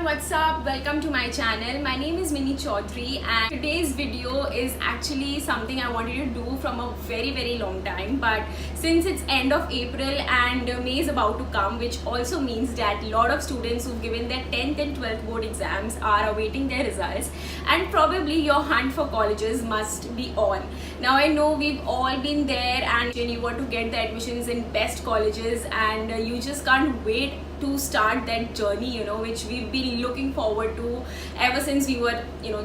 everyone, what's up? Welcome to my channel. My name is Choudhary and today's video is actually something I wanted to do from a very long time, but since it's end of April and May is about to come, which also means that a lot of students who've given their 10th and 12th board exams are awaiting their results, and probably your hunt for colleges must be on. Now I know we've all been there and you want to get the admissions in best colleges and you just can't wait to start that journey, which we've been looking forward to ever since we were,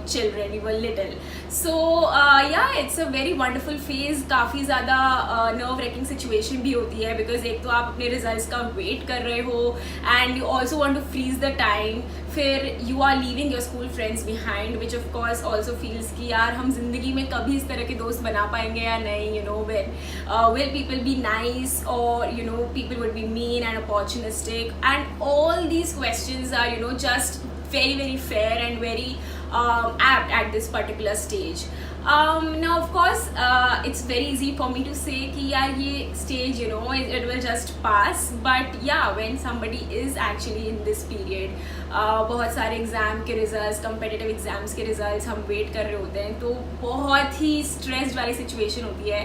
children, we were little. So yeah, it's a very wonderful phase. काफ़ी ज़्यादा nerve wracking situation भी होती है because एक तो आप अपने results का wait कर रहे हो and you also want to freeze the time. फिर you are leaving your school friends behind, which of course also feels कि यार हम जिंदगी में कभी इस तरह के दोस्त बना पाएंगे या नहीं, when will people be nice or people would be mean and opportunistic, and all these questions are just very fair and very apt at this particular stage. Now of course it's very easy for me to say कि यार ये stage it will just pass, but yeah, when somebody is actually in this period, बहुत सारे exam के results, competitive exams के results हम wait कर रहे होते हैं, तो बहुत ही स्ट्रेस्ड वाली सिचुएशन होती है.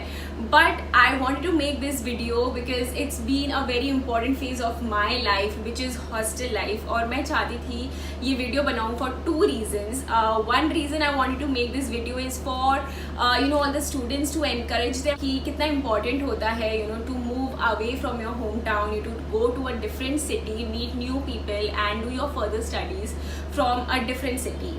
But I wanted to make this video because it's been a very important phase of my life which is hostel life, और मैं चाहती थी ये वीडियो बनाऊँ for two reasons. One reason I wanted to make this video is for all the students to encourage them कि कितना important होता है to move away from your home town, to go to a different city, meet new people and do your further studies from a different city.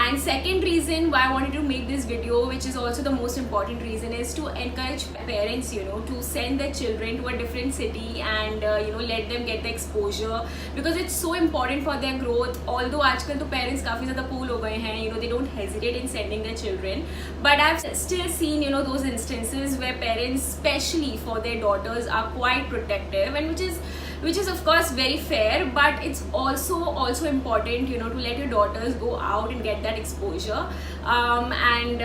And second reason why I wanted to make this video, which is also the most important reason, is to encourage parents to send their children to a different city and let them get the exposure, because it's so important for their growth. Although आजकल तो parents काफ़ी ज़्यादा cool हो गए हैं, they don't hesitate in sending their children, but I've still seen those instances where parents, especially for their daughters, are quite protective, and which is of course very fair, but it's also important to let your daughters go out and get that exposure, and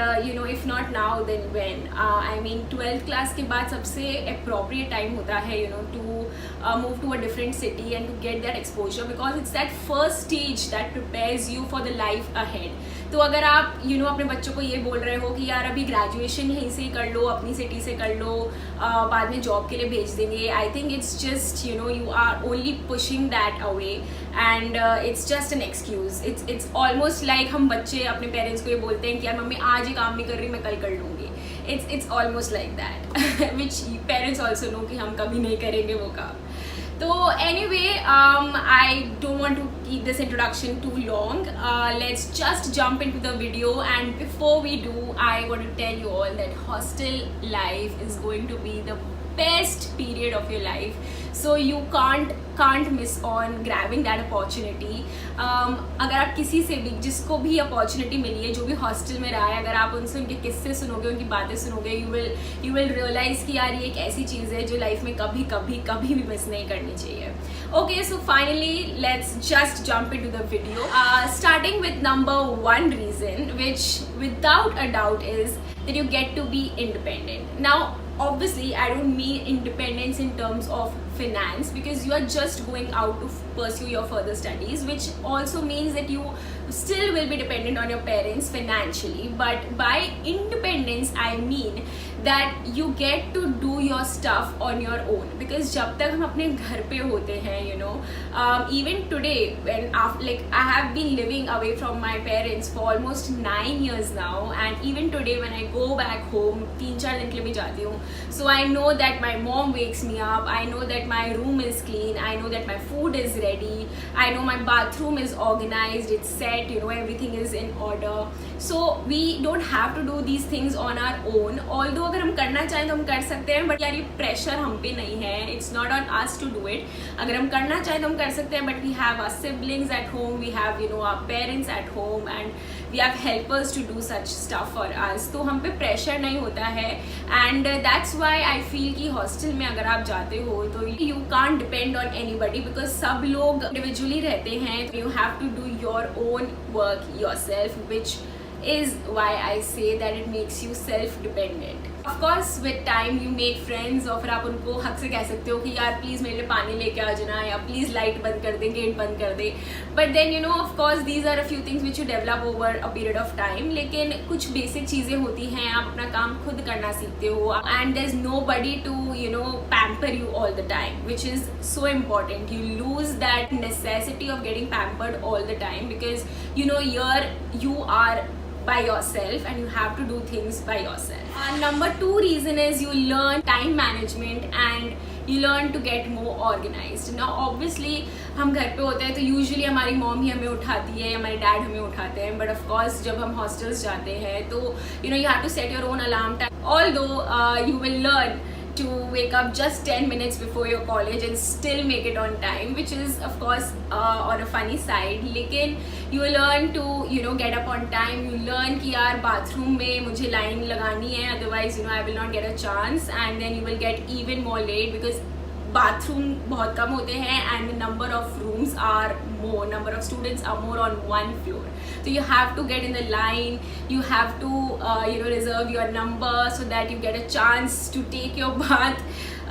if not now then when. I mean 12th class के बाद सबसे appropriate time होता है to move to a different city and to get that exposure, because it's that first stage that prepares you for the life ahead. तो अगर आप अपने बच्चों को ये बोल रहे हो कि यार अभी ग्रेजुएशन यहीं से ही कर लो, अपनी सिटी से कर लो, बाद में जॉब के लिए भेज देंगे, I think it's just you are only pushing that away and it's just an excuse. It's almost like हम बच्चे अपने पेरेंट्स को ये बोलते हैं कि यार मम्मी आज ये काम नहीं कर रही, मैं कल कर लूँगी. It's almost like that which parents also know कि हम कभी नहीं करेंगे वो काम. So anyway, I don't want to keep this introduction too long. Let's just jump into the video, and before we do, I want to tell you all that hostel life is going to be the best period of your life, so you can't miss on grabbing that opportunity. अगर आप किसी से भी, जिसको भी opportunity मिली है, जो भी हॉस्टल में रहा है, अगर आप उनसे उनके किस्से सुनोगे, उनकी बातें सुनोगे, यू विल रियलाइज़ कि यार ये एक ऐसी चीज़ है जो लाइफ में कभी भी मिस नहीं करनी चाहिए. Okay, so finally let's just jump into the video, starting with number one reason, which without a doubt is that you get to be independent. Now obviously I don't mean independence in terms of finance, because you are just going out to pursue your further studies, which also means that you still will be dependent on your parents financially. But by independence I mean that you get to do your stuff on your own, because जब तक हम अपने घर पे होते हैं even today when I have been living away from my parents for almost 9 years now, and even today when I go back home 3-4 दिन के लिए भी जाती हूँ, so I know that my mom wakes me up, I know that my room is clean, I know that my food is ready, I know my bathroom is organized, it's set, everything is in order. So we don't have to do these things on our own. Although अगर हम करना चाहें तो हम कर सकते हैं, but यार ये प्रेशर हम पे नहीं है, it's not on us to do it. अगर हम करना चाहें तो हम कर सकते हैं, but we have our siblings at home, we have our parents at home, and we have helpers to do such stuff for us. तो हम पे प्रेशर नहीं होता है, and that's why I feel कि हॉस्टल में अगर आप जाते हो तो you can't depend on anybody, because सब लोग individually रहते हैं. You have to do your own work yourself, which is why I say that it makes you self-dependent. Of course with time you make friends, और फिर आप उनको हक से कह सकते हो कि यार प्लीज मेरे लिए पानी लेके आ जाना, या प्लीज लाइट बंद कर दे, गेट बंद कर दे. But then you know of course these are a few things which you develop over a period of time. लेकिन कुछ बेसिक चीजें होती हैं, आप अपना काम खुद करना सीखते हो, and there is nobody to you know pamper you all the time, which is so important. You lose that necessity of getting pampered all the time, because you know you are by yourself and you have to do things by yourself. Number 2 reason is you learn time management and you learn to get more organized. Now obviously हम घर पे होते हैं तो usually हमारी mom ही हमें उठाती है, हमारे डैड हमें उठाते हैं, बट ऑफ कोर्स जब हम हॉस्टल्स जाते हैं तो you know you have to set your own alarm time. Although you will learn to wake up just 10 minutes before your college and still make it on time, which is of course on a funny side. लेकिन you learn to you know get up on time. You learn कि यार bathroom में मुझे line लगानी है, otherwise you know I will not get a chance, and then you will get even more late because bathroom बहुत कम होते हैं and the number of rooms are more, number of students are more on one floor. So you have to get in the line, you have to you know reserve your number so that you get a chance to take your bath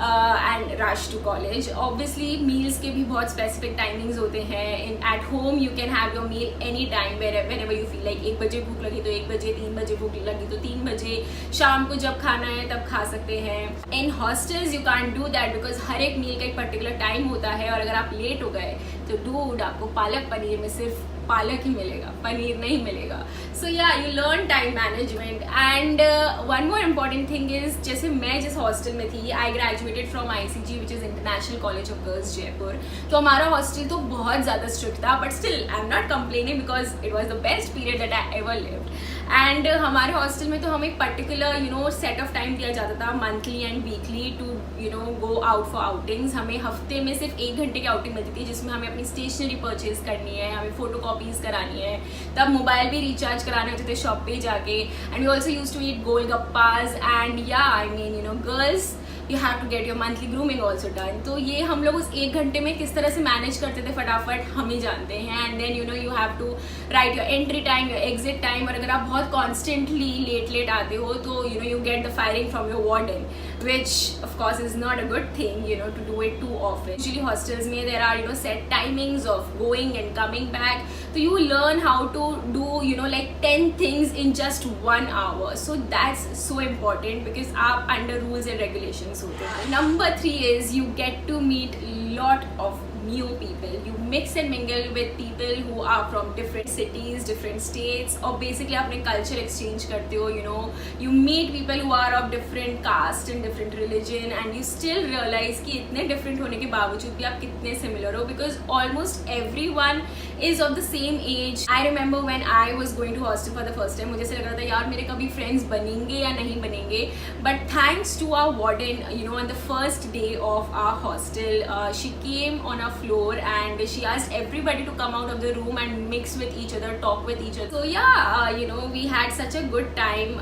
and rush to college. Obviously meals के भी बहुत specific timings होते हैं. At home you can have your meal anytime, whenever you feel like. 1 बजे भूख लगी तो 1 बजे, 3 बजे भूख लगी तो 3 बजे, शाम को जब खाना है तब खा सकते हैं. In hostels you can't do that because हर एक meal का एक particular time होता है, और अगर आप लेट हो गए तो डूड आपको पालक पनीर में सिर्फ पालक ही मिलेगा, पनीर नहीं मिलेगा. सो या you learn time management. And one more important thing is, जैसे मैं जिस हॉस्टल में थी, I graduated from ICG which is international college of girls Jaipur. तो हमारा हॉस्टल तो बहुत ज़्यादा स्ट्रिक्ट था, but still I am not complaining because it was the best period that I ever lived. And हमारे हॉस्टल में तो हमें एक particular you know set of time दिया जाता था, monthly and weekly, to you know go out for outings. हमें हफ्ते में सिर्फ 1 घंटे की आउटिंग मिलती थी, जिसमें हमें अपनी स्टेशनरी परचेज करनी है, हमें फोटो कॉपीज करानी है, तब मोबाइल भी रिचार्ज कराने होते थे शॉप पे जाके. And we also use to eat golgappas. And yeah I mean you know girls you have to get your monthly grooming also done. तो ये हम लोग उस 1 घंटे में किस तरह से मैनेज करते थे फटाफट हम ही जानते हैं. And then you know you have to write your entry time, your exit time, और अगर आप बहुत कॉन्स्टेंटली लेट आते हो तो you know you get the firing from your warden, which of course is not a good thing, you know, to do it too often. Usually hostels mein there are you know set timings of going and coming back, so you learn how to do you know like 10 things in just 1 hour. So that's so important because aap under rules and regulations hote hain. Number 3 is you get to meet lot of new people. You mix and mingle with people who are from different cities, different states, or basically अपने culture exchange करते हो. You know, you meet people who are of different caste and different religion, and you still realize कि इतने different होने के बावजूद भी आप कितने similar हो, because almost everyone is of the same age. I remember when I was going to hostel for the first time, मुझे ऐसा लग रहा था यार मेरे कभी friends बनेंगे या नहीं बनेंगे. But thanks to our warden, you know, on the first day of our hostel, she came on our floor and she asked everybody to come out of the room and mix with each other, talk with each other. So yeah, you know, we had such a good time.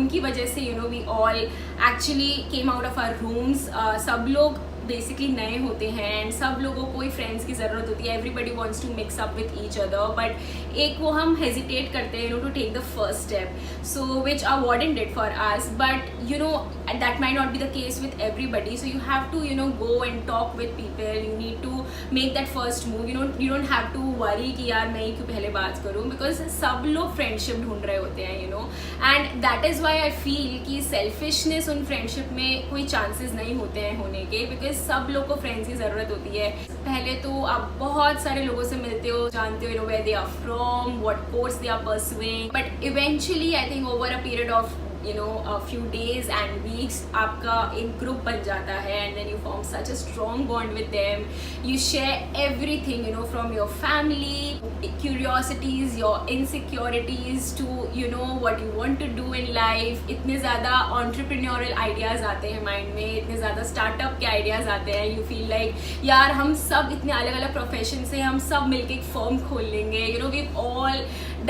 उनकी वजह से you know we all actually came out of our rooms. सब लोग basically नए होते हैं and सब लोगों को कोई फ्रेंड्स की ज़रूरत होती है. Everybody wants to mix up with each other, but एक वो हम हेजिटेट करते हैं you know to take the first step, so which our warden did for us. But you know that might not be the case with everybody, so you have to you know go and talk with people. You need to make that first move. You know you don't have to worry कि यार मैं ही क्यों पहले बात करूँ, because सब लोग friendship ढूंढ रहे होते हैं you no. And that is why I feel कि सेल्फिशनेस उन फ्रेंडशिप में कोई चांसेस नहीं होते हैं होने के, बिकॉज सब लोग को फ्रेंड्स की ज़रूरत होती है. पहले तो आप बहुत सारे लोगों से मिलते हो, जानते हो you know where they are from, what course they are pursuing, but eventually I think over a period of you know a few days and weeks आपका एक ग्रुप बन जाता है and then you form such a strong bond with them. You share everything you know from your family curiosities, your insecurities to you know what you want to do in life. इतने ज़्यादा entrepreneurial ideas आते हैं mind में, इतने ज़्यादा startup के ideas आते हैं. You feel like यार हम सब इतने अलग अलग प्रोफेशन से हम सब मिलके एक फर्म खोल लेंगे. You know we've all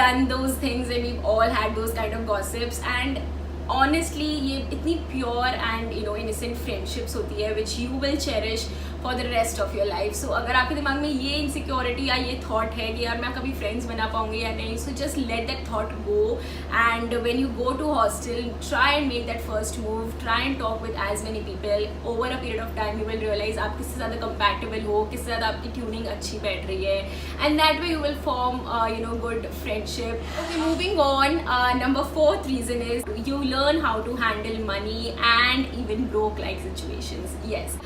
done those things and we've all had those kind of gossips, and honestly ये इतनी pure and you know innocent friendships होती है which you will cherish for the rest of your life. So अगर आपके दिमाग में ये insecurity या ये थॉट है कि यार मैं कभी फ्रेंड्स बना पाऊंगी या नहीं, so just let that thought go. And when you go to hostel, try and make that first move, try and talk with as many people. Over a period of time you will realise आप किससे ज़्यादा compatible हो, किससे ज़्यादा आपकी tuning अच्छी बैठ रही है, and that way you will form good friendship. Okay, moving on. Number 4th reason is you learn how to handle money and even broke like situations. Yes.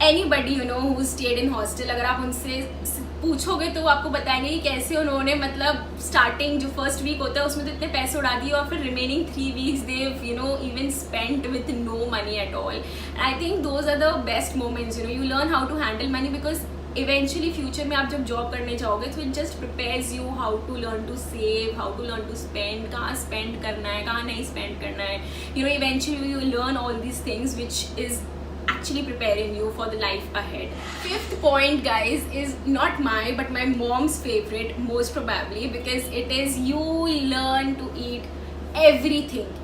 Anybody who stayed in hostel, अगर आप उनसे पूछोगे तो वो आपको बताएंगे कि कैसे उन्होंने मतलब स्टार्टिंग जो फर्स्ट वीक होता है उसमें तो इतने पैसे उड़ा दिए और फिर remaining 3 weeks they've even spent with no money at all. And I think those are the best moments. You learn how to handle money because eventually future में आप जब जॉब करने जाओगे तो it just prepares you how to learn to save, how to learn to spend, कहाँ spend करना है, कहाँ नहीं स्पेंड करना है. Eventually you learn all these things which is actually preparing you for the life ahead. 5th point, guys, is not but my mom's favorite, most probably, because it is you learn to eat everything.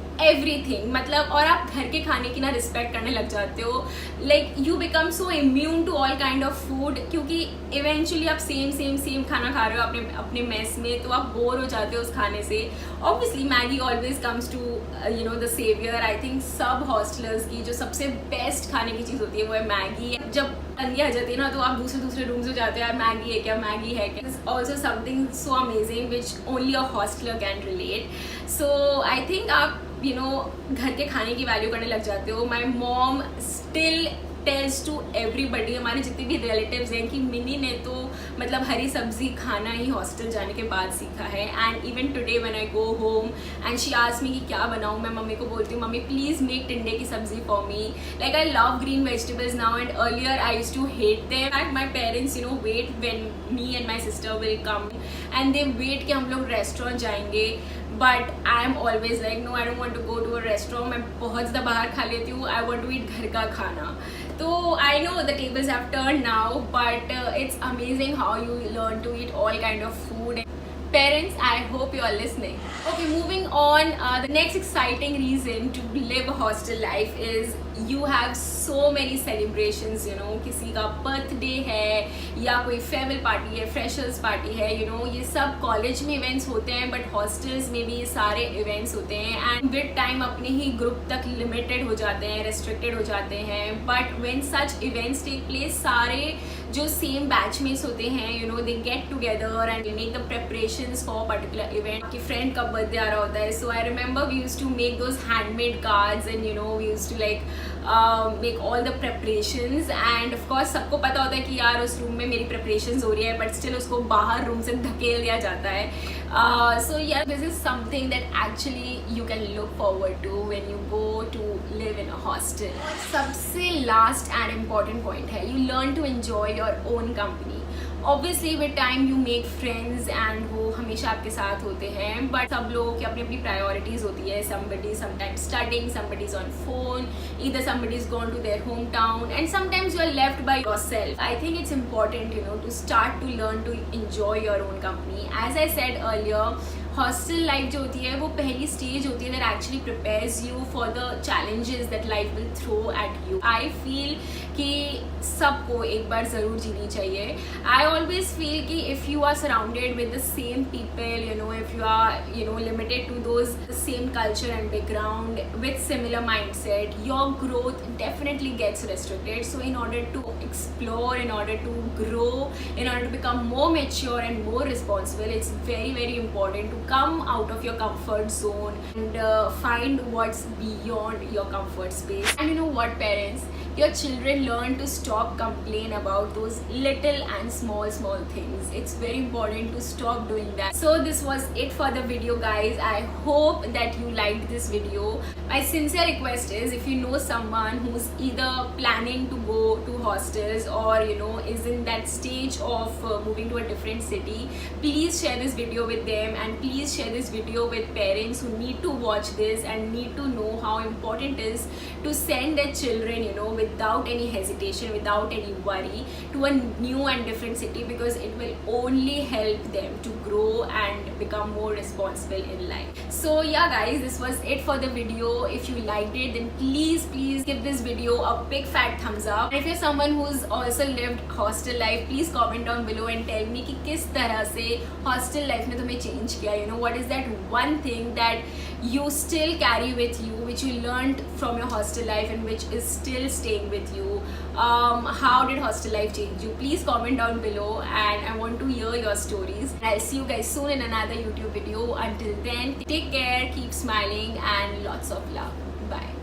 मतलब और आप घर के खाने की ना respect करने लग जाते हो. Like you become so immune to all kind of food, क्योंकि इवेंचुअली आप सेम खाना खा रहे हो अपने मेस में, तो आप बोर हो जाते हो उस खाने से. Obviously Maggi always comes to the saviour. I think सब हॉस्टलर्स की जो सबसे बेस्ट खाने की चीज़ होती है वो है मैगी. जब तंगी आ जाती है ना तो आप दूसरे रूम्स में जाते हो, यार मैगी है क्या. Is also something so amazing which only a hosteller can relate. So I think आप घर के खाने की वैल्यू करने लग जाते हो. My mom still tells to everybody, हमारे जितने भी रिलेटिव्स हैं, कि मिनी ने तो मतलब हरी सब्जी खाना ही हॉस्टल जाने के बाद सीखा है. And even today when I go home and she asks मी कि क्या बनाऊँ, मैं मम्मी को बोलती हूँ मम्मी प्लीज़ मेक टिंडे की सब्जी for me. Like I love green vegetables now and earlier I used to hate them. And my parents wait when me and my sister will come and they wait कि हम लोग restaurant जाएंगे. But I am always like no, I don't want to go to a restaurant. मैं बहुत ज़्यादा बाहर खा लेती हूँ. आई वांट टू ईट घर का खाना. तो I know the tables have turned now, but it's amazing how you learn to eat all kind of food. Parents, I hope you are listening. Okay, moving on. The next exciting reason to live hostel life is you have so many celebrations. किसी का birthday है या कोई farewell party है, freshers party है, ये सब college में इवेंट्स होते हैं, बट हॉस्टल्स में भी ये सारे इवेंट्स होते हैं. एंड विद टाइम अपने ही ग्रुप तक लिमिटेड हो जाते हैं, रेस्ट्रिक्टेड हो जाते हैं. But when such events take place, सारे जो सेम बैचमेट्स होते हैं, they get together and make the preparations for particular event. कि फ्रेंड का बर्थडे आ रहा होता है, so I remember we used to make those handmade cards and we used to like make all the preparations. And of course सबको पता होता है कि यार उस रूम में मेरी प्रेपरेशंस हो रही है, बट स्टिल उसको बाहर रूम से धकेल दिया जाता है. सो yeah, this is something that actually you can look forward to when you go to live in a hostel. सबसे last and important point है, you learn to enjoy your own company. Obviously with time you make friends and वो हमेशा आपके साथ होते हैं, but सब लोगों की अपनी अपनी priorities होती है. Somebody sometimes studying, somebody is on phone, either somebody is gone to their hometown, and sometimes you are left by yourself. I think it's important to start to learn to enjoy your own company. As I said earlier, hostel life जो होती है वो पहली stage होती है that actually prepares you for the challenges that life will throw at you. I feel कि सबको एक बार ज़रूर जीनी चाहिए. आई ऑलवेज फील कि if you are surrounded with the same people, if you are limited to those same culture and background with similar mind set, your growth definitely gets restricted. So in order to explore, in order to grow, in order to become more mature and more responsible, it's very important to come out of your comfort zone and find what's beyond your comfort space. And you know what, parents, your children learn to stop complain about those little and small things. It's very important to stop doing that. So this was it for the video, guys. I hope that you liked this video. My sincere request is, if you know someone who's either planning to go to hostels or is in that stage of moving to a different city, please share this video with them, and please share this video with parents who need to watch this and need to know how important it is to send their children without any hesitation, without any worry, to a new and different city, because it will only help them to grow and become more responsible in life. So yeah guys, this was it for the video. If you liked it, then please give this video a big fat thumbs up. And if you're someone who's also lived hostel life, please comment down below and tell me कि किस तरह से hostel life ने तुम्हें change किया. You know, what is that one thing that you still carry with you, which you learned from your hostel life and which is still staying with you. How did hostel life change you? Please comment down below, and I want to hear your stories. I'll see you guys soon in another YouTube video. Until then, take care, keep smiling, and lots of love. Bye.